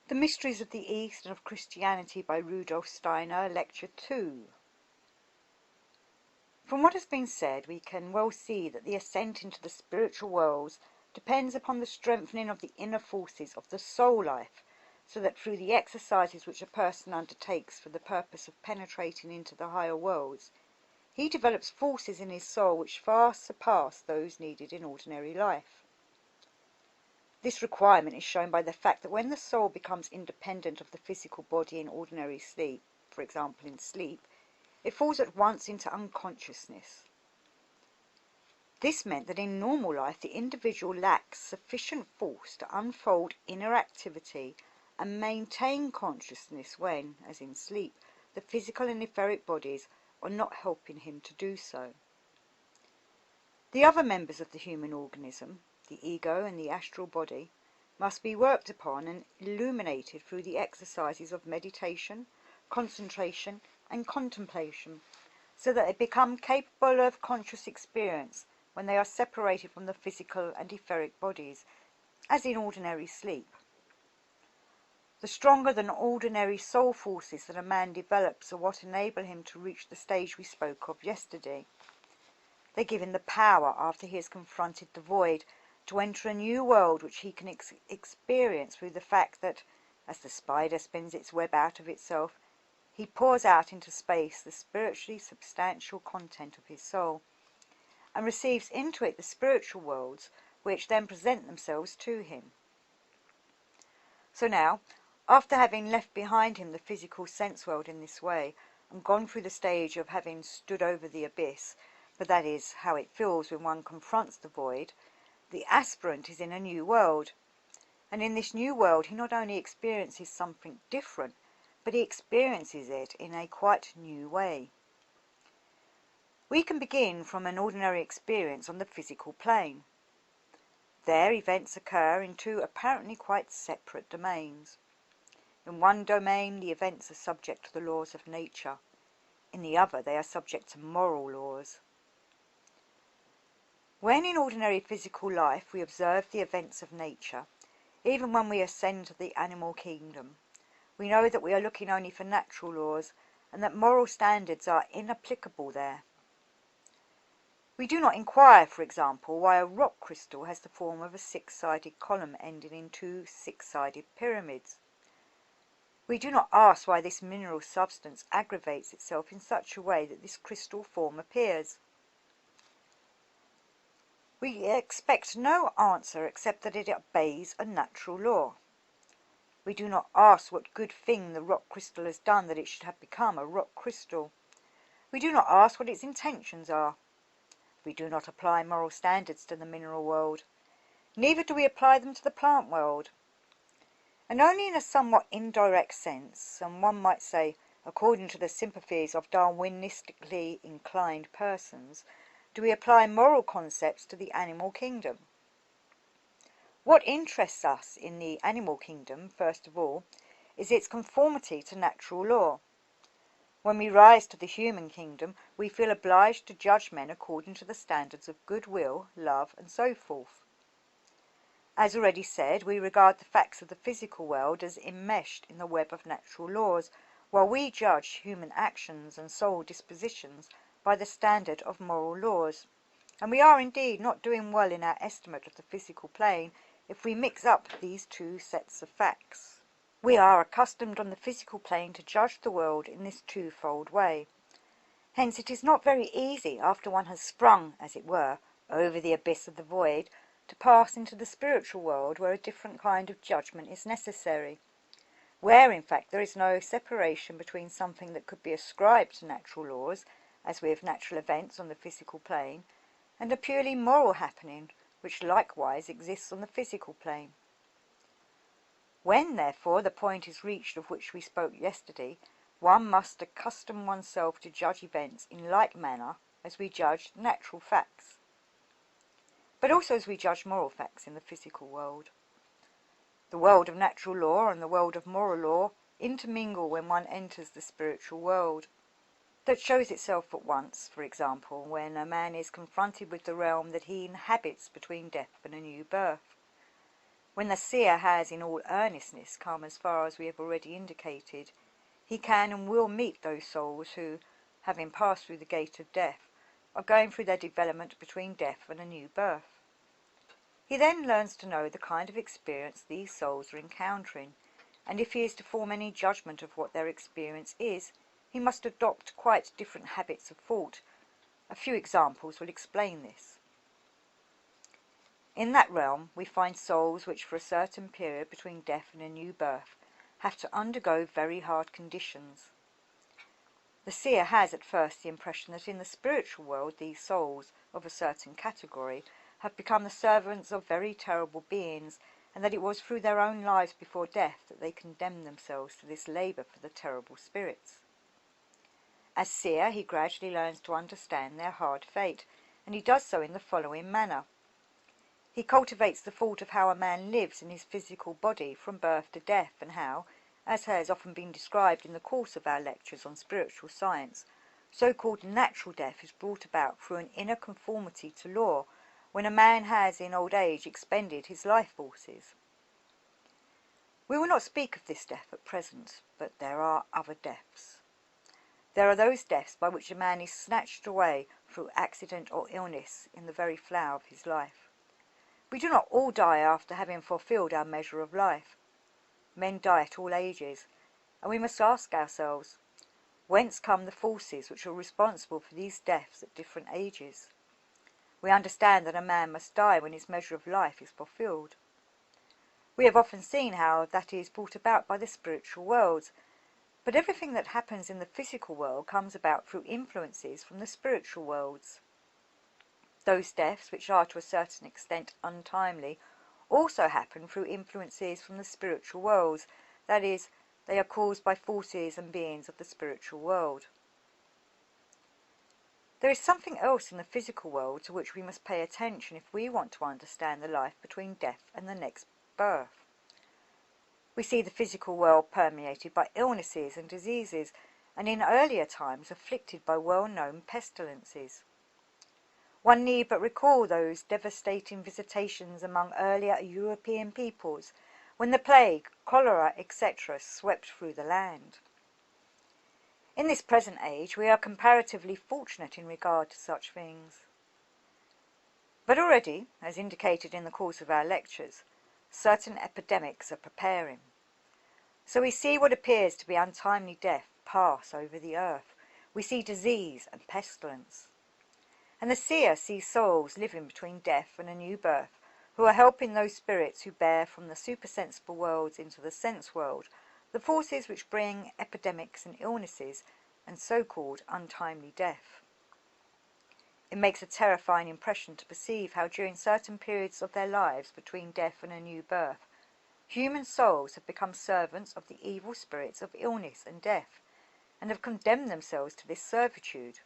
The Mysteries of the East and of Christianity by Rudolf Steiner, Lecture 2. From what has been said, we can well see that the ascent into the spiritual worlds depends upon the strengthening of the inner forces of the soul life, so that through the exercises which a person undertakes for the purpose of penetrating into the higher worlds, he develops forces in his soul which far surpass those needed in ordinary life. This requirement is shown by the fact that when the soul becomes independent of the physical body in ordinary sleep, for example in sleep, it falls at once into unconsciousness. This meant that in normal life the individual lacks sufficient force to unfold inner activity and maintain consciousness when, as in sleep, the physical and etheric bodies are not helping him to do so. The other members of the human organism, the ego and the astral body, must be worked upon and illuminated through the exercises of meditation, concentration and contemplation, so that they become capable of conscious experience when they are separated from the physical and etheric bodies, as in ordinary sleep. The stronger than ordinary soul forces that a man develops are what enable him to reach the stage we spoke of yesterday. They give him the power, after he has confronted the void, to enter a new world which he can experience through the fact that, as the spider spins its web out of itself, he pours out into space the spiritually substantial content of his soul, and receives into it the spiritual worlds which then present themselves to him. So now, after having left behind him the physical sense world in this way, and gone through the stage of having stood over the abyss, for that is how it feels when one confronts the void, the aspirant is in a new world, and in this new world he not only experiences something different, but he experiences it in a quite new way. We can begin from an ordinary experience on the physical plane. There events occur in two apparently quite separate domains. In one domain the events are subject to the laws of nature, in the other they are subject to moral laws. When in ordinary physical life we observe the events of nature, even when we ascend to the animal kingdom, we know that we are looking only for natural laws and that moral standards are inapplicable there. We do not inquire, for example, why a rock crystal has the form of a six-sided column ending in two six-sided pyramids. We do not ask why this mineral substance aggravates itself in such a way that this crystal form appears. We expect no answer except that it obeys a natural law. We do not ask what good thing the rock crystal has done that it should have become a rock crystal. We do not ask what its intentions are. We do not apply moral standards to the mineral world. Neither do we apply them to the plant world. And only in a somewhat indirect sense, and one might say according to the sympathies of Darwinistically inclined persons, do we apply moral concepts to the animal kingdom. What interests us in the animal kingdom, first of all, is its conformity to natural law. When we rise to the human kingdom, we feel obliged to judge men according to the standards of goodwill, love, and so forth. As already said, we regard the facts of the physical world as enmeshed in the web of natural laws, while we judge human actions and soul dispositions by the standard of moral laws, and we are indeed not doing well in our estimate of the physical plane if we mix up these two sets of facts. We are accustomed on the physical plane to judge the world in this twofold way. Hence it is not very easy, after one has sprung, as it were, over the abyss of the void, to pass into the spiritual world where a different kind of judgment is necessary, where in fact there is no separation between something that could be ascribed to natural laws, as with natural events on the physical plane, and a purely moral happening which likewise exists on the physical plane. When, therefore, the point is reached of which we spoke yesterday, one must accustom oneself to judge events in like manner as we judge natural facts, but also as we judge moral facts in the physical world. The world of natural law and the world of moral law intermingle when one enters the spiritual world. That shows itself at once, for example, when a man is confronted with the realm that he inhabits between death and a new birth. When the seer has in all earnestness come as far as we have already indicated, he can and will meet those souls who, having passed through the gate of death, are going through their development between death and a new birth. He then learns to know the kind of experience these souls are encountering, and if he is to form any judgment of what their experience is, he must adopt quite different habits of thought. A few examples will explain this. In that realm we find souls which for a certain period between death and a new birth have to undergo very hard conditions. The seer has at first the impression that in the spiritual world these souls, of a certain category, have become the servants of very terrible beings, and that it was through their own lives before death that they condemned themselves to this labour for the terrible spirits. As seer he gradually learns to understand their hard fate, and he does so in the following manner. He cultivates the thought of how a man lives in his physical body from birth to death, and how, as has often been described in the course of our lectures on spiritual science, so-called natural death is brought about through an inner conformity to law, when a man has in old age expended his life forces. We will not speak of this death at present, but there are other deaths. There are those deaths by which a man is snatched away through accident or illness in the very flower of his life. We do not all die after having fulfilled our measure of life. Men die at all ages, and we must ask ourselves, whence come the forces which are responsible for these deaths at different ages? We understand that a man must die when his measure of life is fulfilled. We have often seen how that is brought about by the spiritual worlds, but everything that happens in the physical world comes about through influences from the spiritual worlds. Those deaths which are to a certain extent untimely also happen through influences from the spiritual worlds, that is, they are caused by forces and beings of the spiritual world. There is something else in the physical world to which we must pay attention if we want to understand the life between death and the next birth. We see the physical world permeated by illnesses and diseases, and in earlier times afflicted by well-known pestilences. One need but recall those devastating visitations among earlier European peoples, when the plague, cholera, etc. swept through the land. In this present age we are comparatively fortunate in regard to such things. But already, as indicated in the course of our lectures, certain epidemics are preparing. So we see what appears to be untimely death pass over the earth. We see disease and pestilence. And the seer sees souls living between death and a new birth, who are helping those spirits who bear from the supersensible worlds into the sense world the forces which bring epidemics and illnesses and so-called untimely death. It makes a terrifying impression to perceive how during certain periods of their lives between death and a new birth, human souls have become servants of the evil spirits of illness and death, and have condemned themselves to this servitude.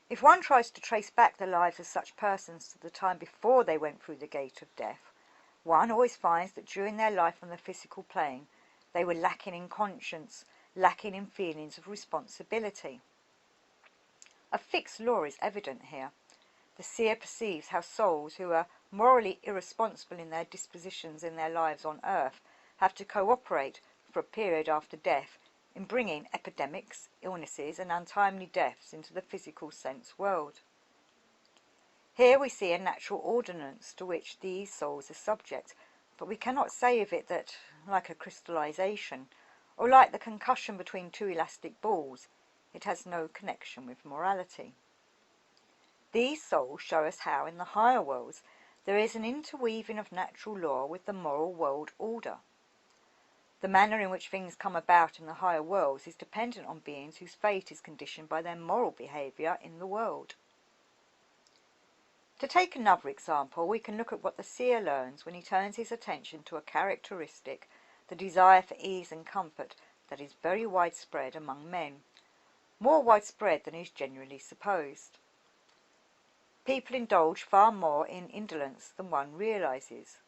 If one tries to trace back the lives of such persons to the time before they went through the gate of death, one always finds that during their life on the physical plane, they were lacking in conscience, lacking in feelings of responsibility. A fixed law is evident here. The seer perceives how souls who are morally irresponsible in their dispositions in their lives on earth have to cooperate for a period after death in bringing epidemics, illnesses and untimely deaths into the physical sense world. Here we see a natural ordinance to which these souls are subject, but we cannot say of it that, like a crystallization, or like the concussion between two elastic balls, it has no connection with morality. These souls show us how in the higher worlds there is an interweaving of natural law with the moral world order. The manner in which things come about in the higher worlds is dependent on beings whose fate is conditioned by their moral behaviour in the world. To take another example, we can look at what the seer learns when he turns his attention to a characteristic, the desire for ease and comfort, that is very widespread among men, more widespread than is generally supposed. People indulge far more in indolence than one realizes.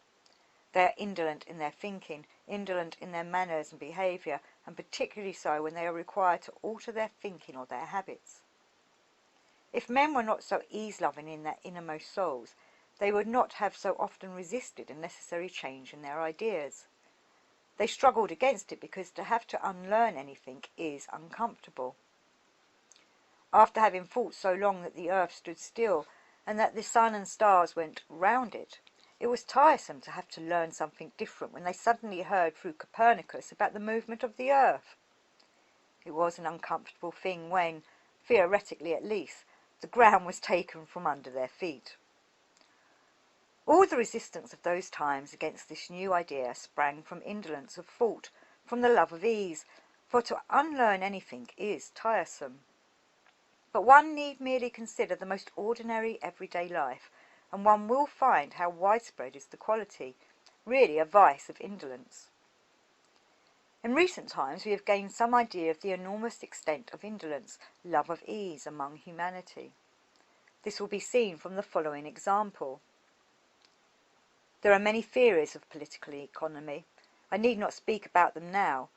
They are indolent in their thinking, indolent in their manners and behaviour, and particularly so when they are required to alter their thinking or their habits. If men were not so ease-loving in their innermost souls, they would not have so often resisted a necessary change in their ideas. They struggled against it because to have to unlearn anything is uncomfortable. After having thought so long that the earth stood still and that the sun and stars went round it, it was tiresome to have to learn something different when they suddenly heard through Copernicus about the movement of the earth. It was an uncomfortable thing when, theoretically at least, the ground was taken from under their feet. All the resistance of those times against this new idea sprang from indolence of thought, from the love of ease, for to unlearn anything is tiresome. But one need merely consider the most ordinary everyday life, and one will find how widespread is the quality, really a vice of indolence. In recent times we have gained some idea of the enormous extent of indolence, love of ease, among humanity. This will be seen from the following example. There are many theories of political economy. I need not speak about them now,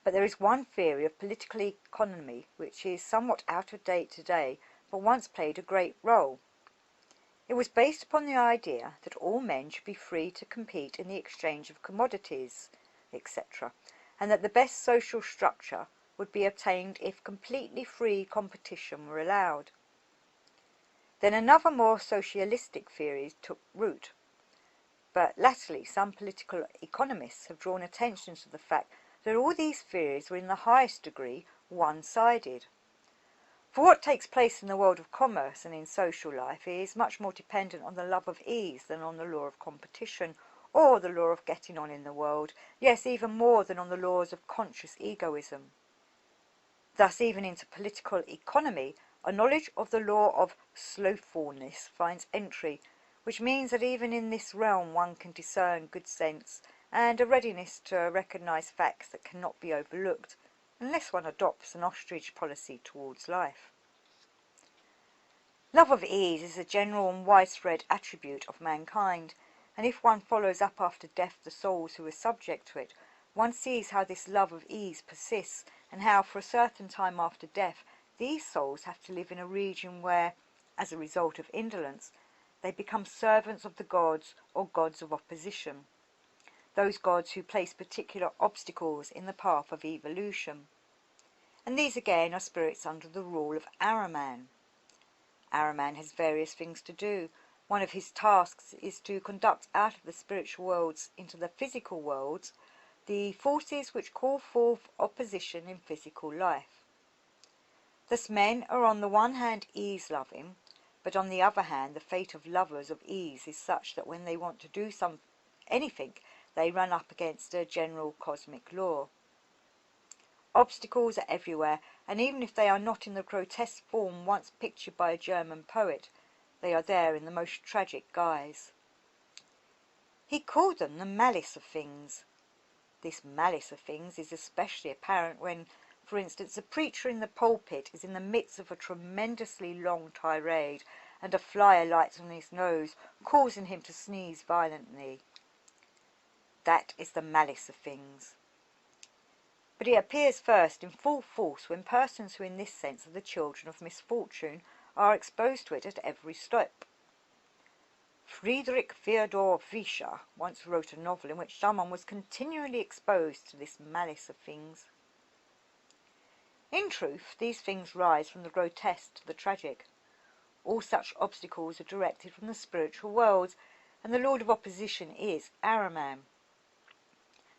but there is one theory of political economy which is somewhat out of date today, but once played a great role. It was based upon the idea that all men should be free to compete in the exchange of commodities, etc., and that the best social structure would be obtained if completely free competition were allowed. Then another more socialistic theory took root. But latterly some political economists have drawn attention to the fact that all these theories were in the highest degree one-sided. For what takes place in the world of commerce and in social life is much more dependent on the love of ease than on the law of competition or the law of getting on in the world, yes, even more than on the laws of conscious egoism. Thus even into political economy a knowledge of the law of slothfulness finds entry, which means that even in this realm one can discern good sense and a readiness to recognize facts that cannot be overlooked, unless one adopts an ostrich policy towards life. Love of ease is a general and widespread attribute of mankind, and if one follows up after death the souls who are subject to it, one sees how this love of ease persists, and how for a certain time after death these souls have to live in a region where, as a result of indolence, they become servants of the gods or gods of opposition, those gods who place particular obstacles in the path of evolution. And these again are spirits under the rule of Ahriman. Ahriman has various things to do. One of his tasks is to conduct out of the spiritual worlds into the physical worlds the forces which call forth opposition in physical life. Thus men are on the one hand ease-loving, but on the other hand the fate of lovers of ease is such that when they want to do anything they run up against a general cosmic law. Obstacles are everywhere, and even if they are not in the grotesque form once pictured by a German poet, they are there in the most tragic guise. He called them the malice of things. This malice of things is especially apparent when, for instance, a preacher in the pulpit is in the midst of a tremendously long tirade, and a fly alights on his nose, causing him to sneeze violently. That is the malice of things. But it appears first in full force when persons who in this sense are the children of misfortune are exposed to it at every step. Friedrich Theodor Vischer once wrote a novel in which someone was continually exposed to this malice of things. In truth, these things rise from the grotesque to the tragic. All such obstacles are directed from the spiritual worlds, and the lord of opposition is Ahriman.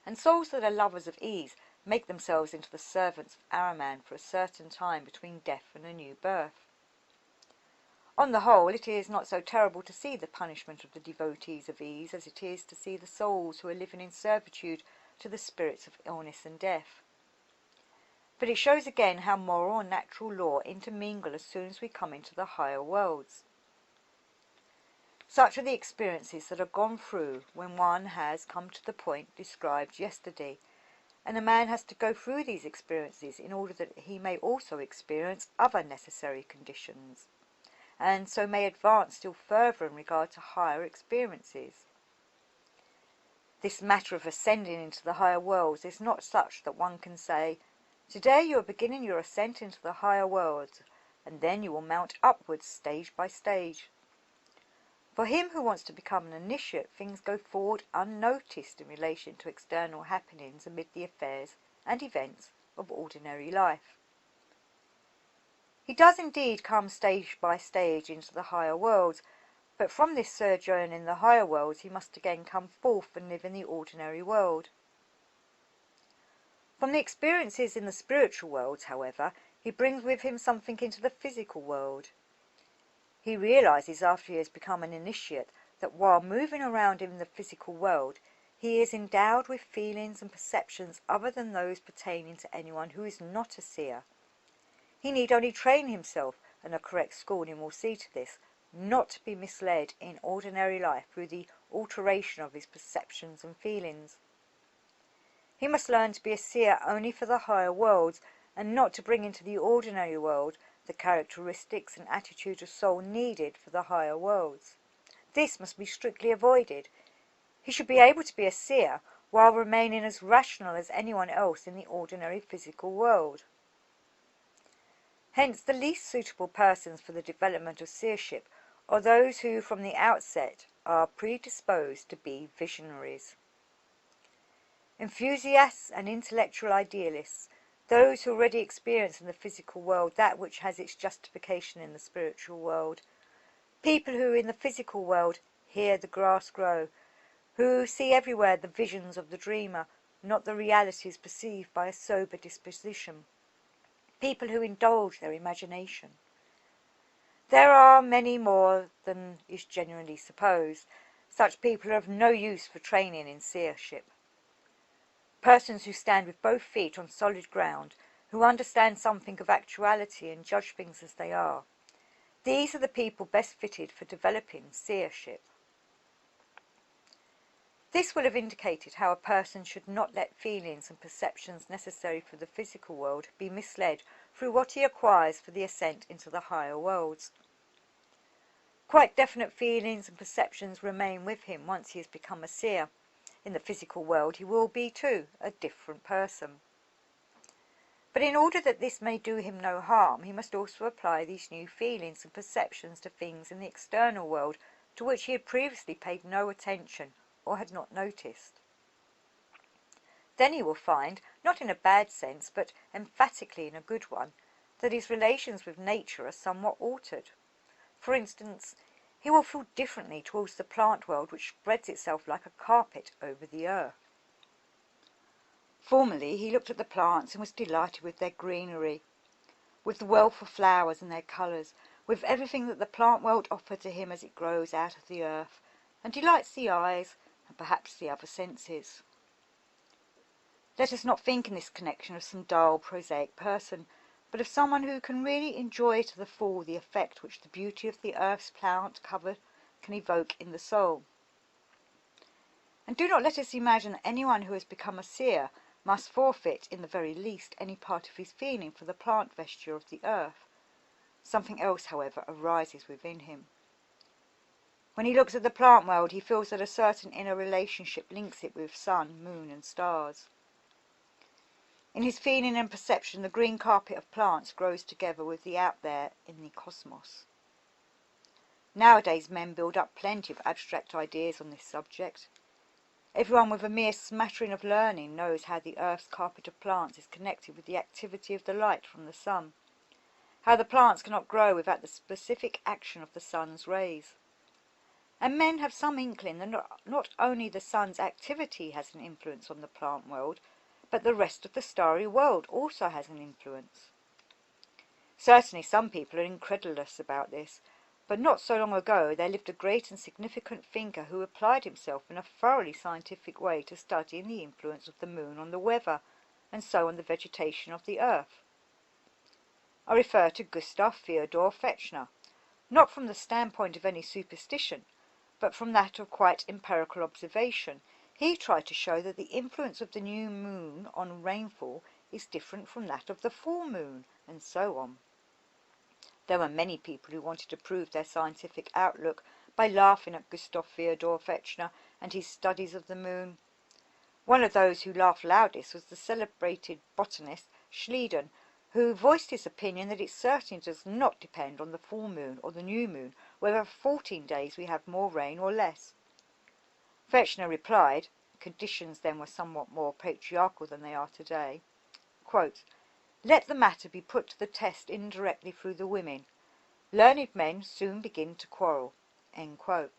And souls that are lovers of ease make themselves into the servants of Ahriman for a certain time between death and a new birth. On the whole, it is not so terrible to see the punishment of the devotees of ease as it is to see the souls who are living in servitude to the spirits of illness and death. But it shows again how moral and natural law intermingle as soon as we come into the higher worlds. Such are the experiences that are gone through when one has come to the point described yesterday, and a man has to go through these experiences in order that he may also experience other necessary conditions, and so may advance still further in regard to higher experiences. This matter of ascending into the higher worlds is not such that one can say, "Today you are beginning your ascent into the higher worlds, and then you will mount upwards stage by stage." For him who wants to become an initiate, things go forward unnoticed in relation to external happenings amid the affairs and events of ordinary life. He does indeed come stage by stage into the higher worlds, but from this sojourn in the higher worlds he must again come forth and live in the ordinary world. From the experiences in the spiritual worlds, however, he brings with him something into the physical world. He realizes after he has become an initiate that while moving around in the physical world, he is endowed with feelings and perceptions other than those pertaining to anyone who is not a seer. He need only train himself, and a correct schooling will see to this, not to be misled in ordinary life through the alteration of his perceptions and feelings. He must learn to be a seer only for the higher worlds, and not to bring into the ordinary world the characteristics and attitude of soul needed for the higher worlds. This must be strictly avoided. He should be able to be a seer while remaining as rational as anyone else in the ordinary physical world. Hence, the least suitable persons for the development of seership are those who from the outset are predisposed to be visionaries. Enthusiasts and intellectual idealists, those who already experience in the physical world that which has its justification in the spiritual world, people who in the physical world hear the grass grow, who see everywhere the visions of the dreamer, not the realities perceived by a sober disposition, people who indulge their imagination. There are many more than is generally supposed. Such people are of no use for training in seership. Persons who stand with both feet on solid ground, who understand something of actuality and judge things as they are. These are the people best fitted for developing seership. This will have indicated how a person should not let feelings and perceptions necessary for the physical world be misled through what he acquires for the ascent into the higher worlds. Quite definite feelings and perceptions remain with him once he has become a seer. In the physical world he will be, too, a different person. But in order that this may do him no harm, he must also apply these new feelings and perceptions to things in the external world to which he had previously paid no attention or had not noticed. Then he will find, not in a bad sense, but emphatically in a good one, that his relations with nature are somewhat altered. For instance, he will feel differently towards the plant world which spreads itself like a carpet over the earth. Formerly he looked at the plants and was delighted with their greenery, with the wealth of flowers and their colours, with everything that the plant world offered to him as it grows out of the earth, and delights the eyes and perhaps the other senses. Let us not think in this connection of some dull, prosaic person, but of someone who can really enjoy to the full the effect which the beauty of the earth's plant cover can evoke in the soul. And do not let us imagine that anyone who has become a seer must forfeit in the very least any part of his feeling for the plant vesture of the earth. Something else, however, arises within him. When he looks at the plant world, he feels that a certain inner relationship links it with sun, moon, and stars. In his feeling and perception, the green carpet of plants grows together with the out there in the cosmos. Nowadays men build up plenty of abstract ideas on this subject. Everyone with a mere smattering of learning knows how the earth's carpet of plants is connected with the activity of the light from the sun, how the plants cannot grow without the specific action of the sun's rays. And men have some inkling that not only the sun's activity has an influence on the plant world, but the rest of the starry world also has an influence. Certainly some people are incredulous about this, but not so long ago there lived a great and significant thinker who applied himself in a thoroughly scientific way to studying the influence of the moon on the weather, and so on the vegetation of the earth. I refer to Gustav Theodor Fechner, not from the standpoint of any superstition, but from that of quite empirical observation. He tried to show that the influence of the new moon on rainfall is different from that of the full moon, and so on. There were many people who wanted to prove their scientific outlook by laughing at Gustav Theodor Fechner and his studies of the moon. One of those who laughed loudest was the celebrated botanist Schleiden, who voiced his opinion that it certainly does not depend on the full moon or the new moon whether for 14 days we have more rain or less. Fechner replied, conditions then were somewhat more patriarchal than they are today, quote, "Let the matter be put to the test indirectly through the women. Learned men soon begin to quarrel." End quote.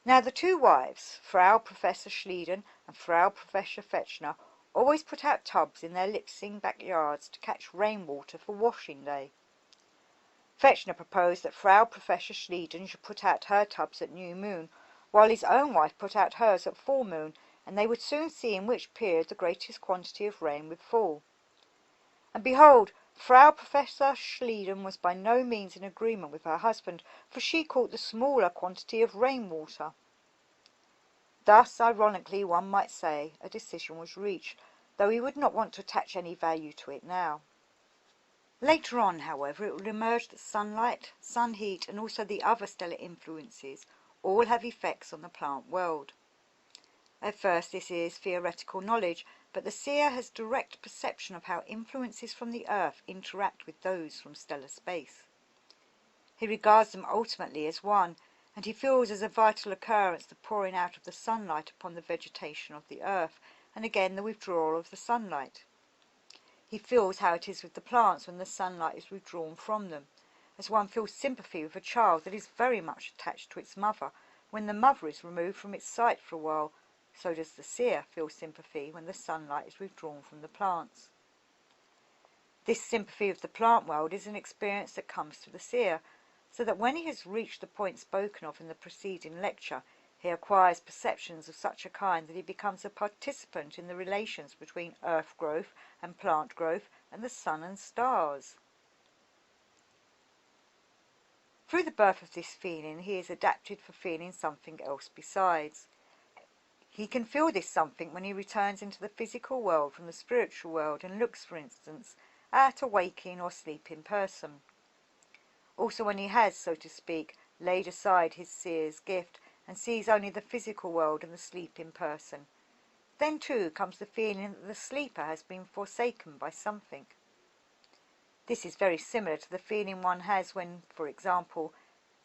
Now the two wives, Frau Professor Schleiden and Frau Professor Fechner, always put out tubs in their Lipsing backyards to catch rainwater for washing day. Fechner proposed that Frau Professor Schleiden should put out her tubs at new moon, while his own wife put out hers at full moon, and they would soon see in which period the greatest quantity of rain would fall. And behold, Frau Professor Schleiden was by no means in agreement with her husband, for she caught the smaller quantity of rainwater. Thus, ironically, one might say, a decision was reached, though we would not want to attach any value to it now. Later on, however, it will emerge that sunlight, sun heat, and also the other stellar influences all have effects on the plant world. At first this is theoretical knowledge, but the seer has direct perception of how influences from the earth interact with those from stellar space. He regards them ultimately as one, and he feels as a vital occurrence the pouring out of the sunlight upon the vegetation of the earth, and again the withdrawal of the sunlight. He feels how it is with the plants when the sunlight is withdrawn from them, as one feels sympathy with a child that is very much attached to its mother when the mother is removed from its sight for a while. So does the seer feel sympathy when the sunlight is withdrawn from the plants. This sympathy of the plant world is an experience that comes to the seer, so that when he has reached the point spoken of in the preceding lecture, he acquires perceptions of such a kind that he becomes a participant in the relations between earth growth and plant growth and the sun and stars. Through the birth of this feeling, he is adapted for feeling something else besides. He can feel this something when he returns into the physical world from the spiritual world and looks, for instance, at a waking or sleeping person. Also when he has, so to speak, laid aside his seer's gift and sees only the physical world and the sleeping person. Then too comes the feeling that the sleeper has been forsaken by something. This is very similar to the feeling one has when, for example,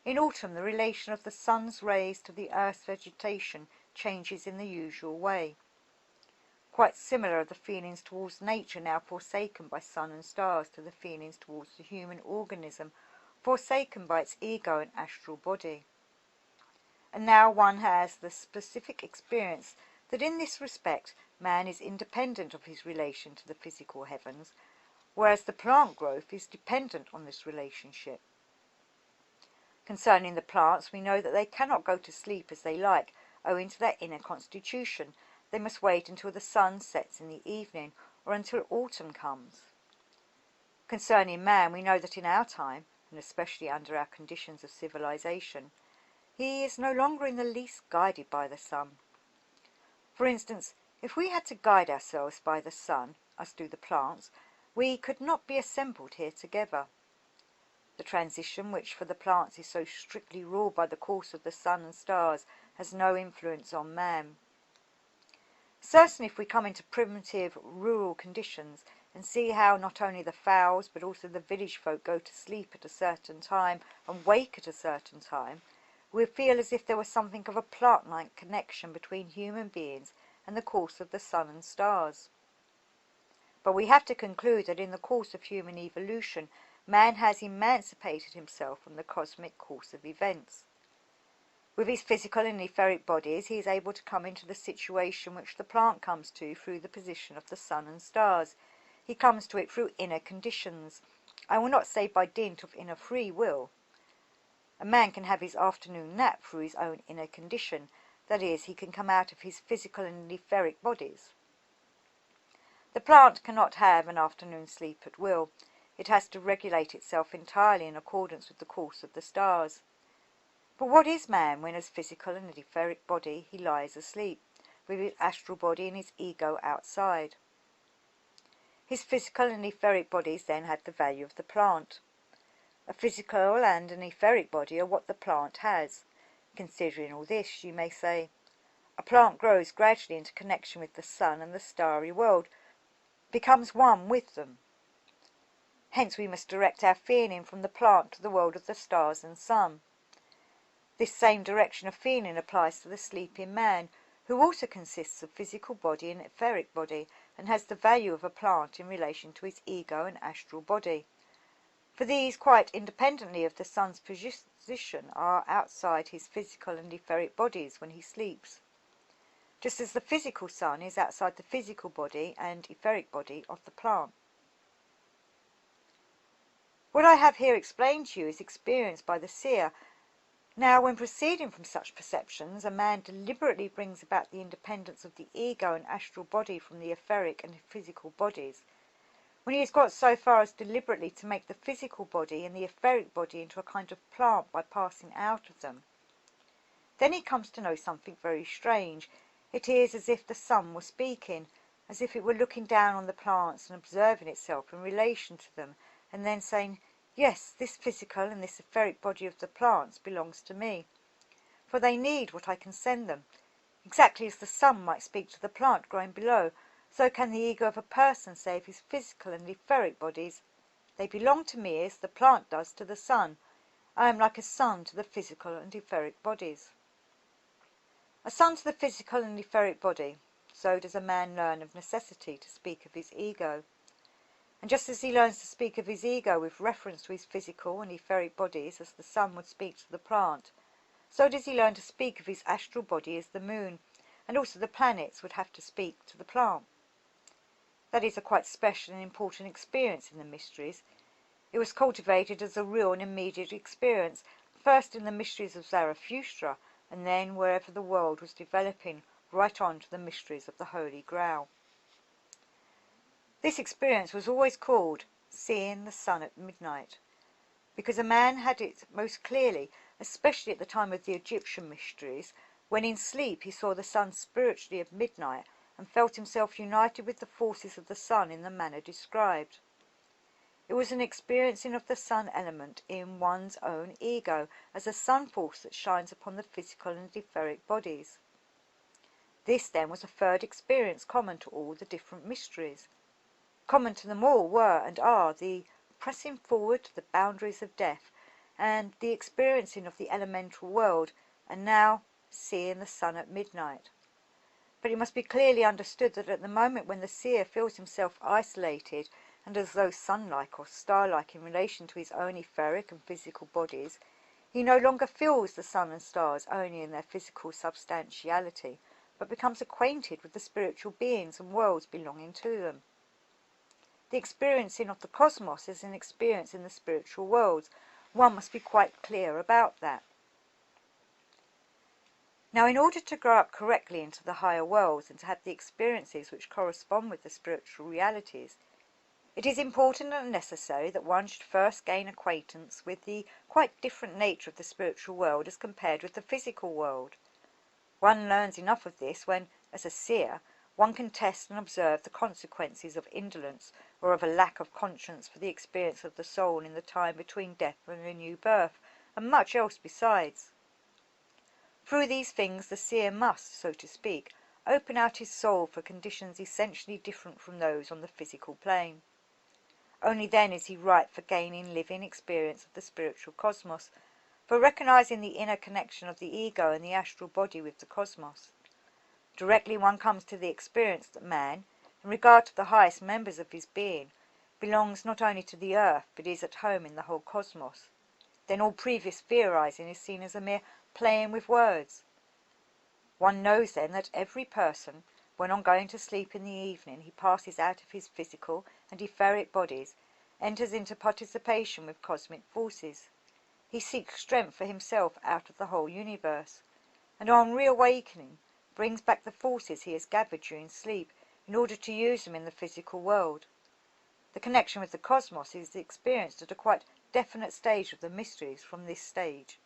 in autumn the relation of the sun's rays to the earth's vegetation changes in the usual way. Quite similar are the feelings towards nature now forsaken by sun and stars to the feelings towards the human organism forsaken by its ego and astral body. And now one has the specific experience that in this respect man is independent of his relation to the physical heavens, whereas the plant growth is dependent on this relationship. Concerning the plants, we know that they cannot go to sleep as they like, owing to their inner constitution. They must wait until the sun sets in the evening, or until autumn comes. Concerning man, we know that in our time, and especially under our conditions of civilization, he is no longer in the least guided by the sun. For instance, if we had to guide ourselves by the sun, as do the plants, we could not be assembled here together. The transition, which for the plants is so strictly ruled by the course of the sun and stars, has no influence on man. Certainly if we come into primitive rural conditions and see how not only the fowls but also the village folk go to sleep at a certain time and wake at a certain time, we feel as if there was something of a plant-like connection between human beings and the course of the sun and stars. But we have to conclude that in the course of human evolution, man has emancipated himself from the cosmic course of events. With his physical and etheric bodies, he is able to come into the situation which the plant comes to through the position of the sun and stars. He comes to it through inner conditions. I will not say by dint of inner free will. A man can have his afternoon nap through his own inner condition, that is, he can come out of his physical and etheric bodies. The plant cannot have an afternoon sleep at will. It has to regulate itself entirely in accordance with the course of the stars. But what is man when as physical and etheric body he lies asleep, with his astral body and his ego outside? His physical and etheric bodies then have the value of the plant. A physical and an etheric body are what the plant has. Considering all this, you may say, a plant grows gradually into connection with the sun and the starry world, becomes one with them. Hence we must direct our feeling from the plant to the world of the stars and sun. This same direction of feeling applies to the sleeping man, who also consists of physical body and etheric body, and has the value of a plant in relation to his ego and astral body. For these, quite independently of the sun's position, are outside his physical and etheric bodies when he sleeps, just as the physical sun is outside the physical body and etheric body of the plant. What I have here explained to you is experienced by the seer. Now, when proceeding from such perceptions, a man deliberately brings about the independence of the ego and astral body from the etheric and physical bodies. When he has got so far as deliberately to make the physical body and the etheric body into a kind of plant by passing out of them, then he comes to know something very strange. It is as if the sun were speaking, as if it were looking down on the plants and observing itself in relation to them, and then saying, "Yes, this physical and this etheric body of the plants belongs to me, for they need what I can send them." Exactly as the sun might speak to the plant growing below, so can the ego of a person say of his physical and etheric bodies, "They belong to me as the plant does to the sun. I am like a sun to the physical and etheric bodies." A sun to the physical and etheric body, so does a man learn of necessity to speak of his ego. And just as he learns to speak of his ego with reference to his physical and etheric bodies as the sun would speak to the plant, so does he learn to speak of his astral body as the moon, and also the planets would have to speak to the plant. That is a quite special and important experience in the mysteries. It was cultivated as a real and immediate experience, first in the mysteries of Zarathustra, and then wherever the world was developing, right on to the mysteries of the Holy Grail. This experience was always called seeing the sun at midnight, because a man had it most clearly, especially at the time of the Egyptian mysteries, when in sleep he saw the sun spiritually at midnight and felt himself united with the forces of the sun in the manner described. It was an experiencing of the sun element in one's own ego as a sun force that shines upon the physical and etheric bodies. This then was a third experience common to all the different mysteries. Common to them all were and are the pressing forward to the boundaries of death, and the experiencing of the elemental world, and now seeing the sun at midnight. But it must be clearly understood that at the moment when the seer feels himself isolated and as though sun-like or star-like in relation to his own etheric and physical bodies, he no longer feels the sun and stars only in their physical substantiality, but becomes acquainted with the spiritual beings and worlds belonging to them. The experiencing of the cosmos is an experience in the spiritual worlds. One must be quite clear about that. Now, in order to grow up correctly into the higher worlds and to have the experiences which correspond with the spiritual realities, it is important and necessary that one should first gain acquaintance with the quite different nature of the spiritual world as compared with the physical world. One learns enough of this when, as a seer, one can test and observe the consequences of indolence or of a lack of conscience for the experience of the soul in the time between death and a new birth, and much else besides. Through these things the seer must, so to speak, open out his soul for conditions essentially different from those on the physical plane. Only then is he ripe for gaining living experience of the spiritual cosmos, for recognizing the inner connection of the ego and the astral body with the cosmos. Directly one comes to the experience that man, in regard to the highest members of his being, belongs not only to the earth but is at home in the whole cosmos, then all previous theorizing is seen as a mere playing with words. One knows then that every person, when on going to sleep in the evening he passes out of his physical and etheric bodies, enters into participation with cosmic forces. He seeks strength for himself out of the whole universe, and on reawakening brings back the forces he has gathered during sleep in order to use them in the physical world. The connection with the cosmos is experienced at a quite definite stage of the mysteries from this stage.